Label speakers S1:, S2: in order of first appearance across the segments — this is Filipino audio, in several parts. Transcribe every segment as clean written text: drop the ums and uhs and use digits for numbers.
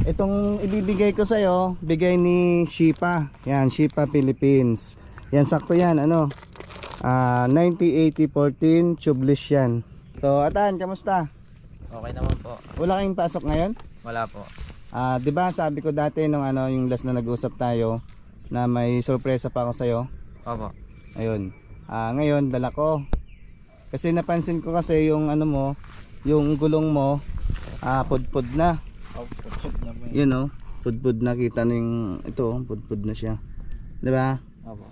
S1: Itong ibibigay ko sa'yo, bigay ni Shipa. Yan, Shipa Philippines. Yan, sakto yan, ano? 90-80-14 tubeless yan. So, Atan, kamusta?
S2: Okay naman po.
S1: Wala kayong pasok ngayon?
S2: Wala po.
S1: 'Di ba sabi ko dati nung yung last na nag-usap tayo na may sorpresa pa ako sa'yo?
S2: Opo.
S1: Ayun. Ngayon, dala ko. Kasi napansin ko kasi yung mo, yung gulong mo, pudpud na. Yun oh, pudpud na, kita na yung ito, pudpud na siya. 'Di ba?
S2: Opo.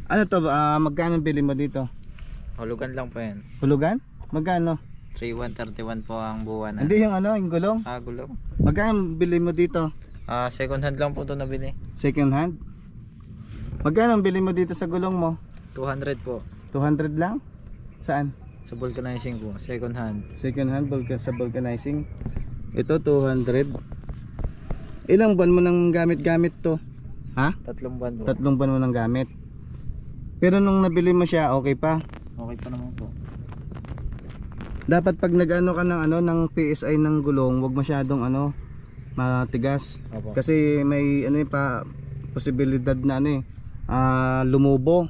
S1: Ano to, magkano bili mo dito?
S2: Hulugan lang po yan.
S1: Hulugan? Magkano?
S2: 3,131 po ang buwan na.
S1: Hindi yung yung gulong.
S2: Gulong.
S1: Magkano bili mo dito?
S2: Second hand lang po ito nabili.
S1: Second hand? Magkano bili mo dito sa gulong mo?
S2: 200 po.
S1: 200 lang? Saan?
S2: Sa vulcanizing po. Second hand.
S1: Second hand sa vulcanizing. Ito 200. Ilang buwan mo nang gamit-gamit to? Ha?
S2: 3 buwan po.
S1: 3 buwan mo nang gamit. Pero nung nabili mo siya, okay pa?
S2: Okay pa naman po.
S1: Dapat pag nag-ano ka ng ng PSI ng gulong, wag masyadong matigas.
S2: Opo.
S1: Kasi may pa posibilidad na lumubo.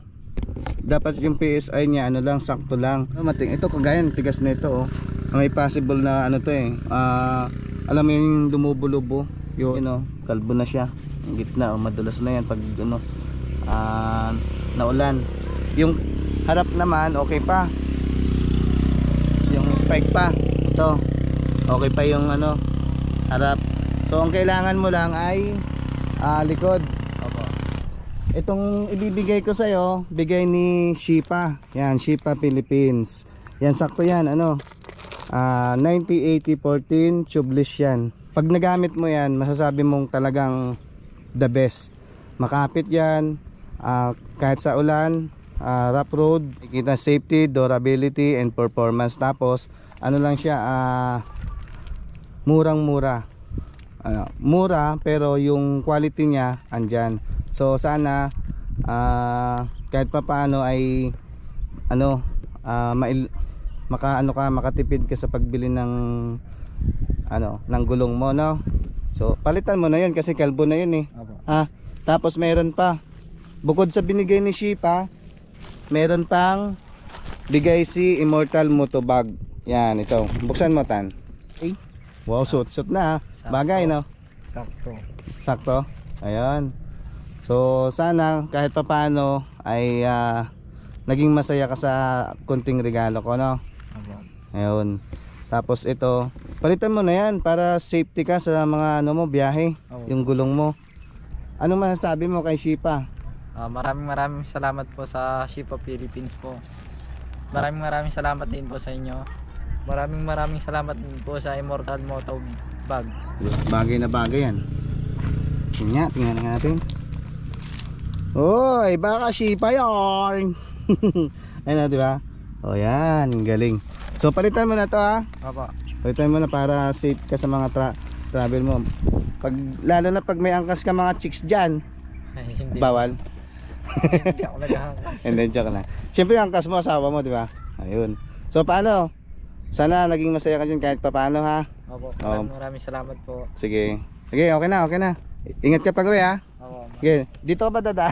S1: Dapat yung PSI niya lang, sakto lang. Mating ito kagaya ng tigas nito oh. May possible na to alam mo yung lumubo-lubo, yung kalbo na siya. Ang gitna madulas na yan pag naulan. Yung harap naman okay pa. Yung spike pa. Ito. Okay pa yung harap. So ang kailangan mo lang ay likod.
S2: Opo.
S1: Itong ibibigay ko sa'yo, bigay ni Shipa. Yan, Shipa Philippines. Yan, sakto yan, 90-80-14 tubeless yan. Pag nagamit mo yan, masasabi mong talagang the best. Makapit yan, kahit sa ulan, rough road, kita safety, durability, and performance. Tapos, lang siya, murang-mura. Mura, pero yung quality niya, andyan. So sana kahit pa paano ay makatipid ka sa pagbili ng ng gulong mo, no? So palitan mo na 'yun kasi kalbo na 'yun eh. Tapos meron pa, bukod sa binigay ni Shipa, meron pang bigay si Immortal Motobag. Yan, ito. Buksan mo, Tan. Okay. Wow, suot na. Bagay, no?
S2: Sakto.
S1: Sakto. Ayan. So sana kahit pa paano ay naging masaya ka sa kunting regalo ko, no? Ayun. Tapos ito, palitan mo na yan para safety ka sa mga biyahe, yung gulong mo. Ano masasabi mo kay Shipa?
S2: Maraming salamat po sa Shipa Philippines po. Maraming salamat din po sa inyo. Maraming salamat din po sa Immortal Motobag.
S1: Bagay na bagay yan. Tingnan natin. Oy, baka Shipa yarn. Ayun, di ba? O yan, galing. So palitan mo na to, ha.
S2: Opo.
S1: Palitan mo na para safe ka sa mga travel mo. Lalo na pag may angkas ka mga chicks dyan,
S2: Hindi.
S1: bawal.
S2: Hindi ako naghahangkas.
S1: And then joke lang. Siyempre angkas mo asawa mo, di ba? Ayun. So paano? Sana naging masaya ka dyan kahit pa paano, ha.
S2: Opo. Maraming salamat po.
S1: Sige. Sige, okay na. Ingat ka pag uwi, ha.
S2: Opo.
S1: Sige, dito ka ba dadaan?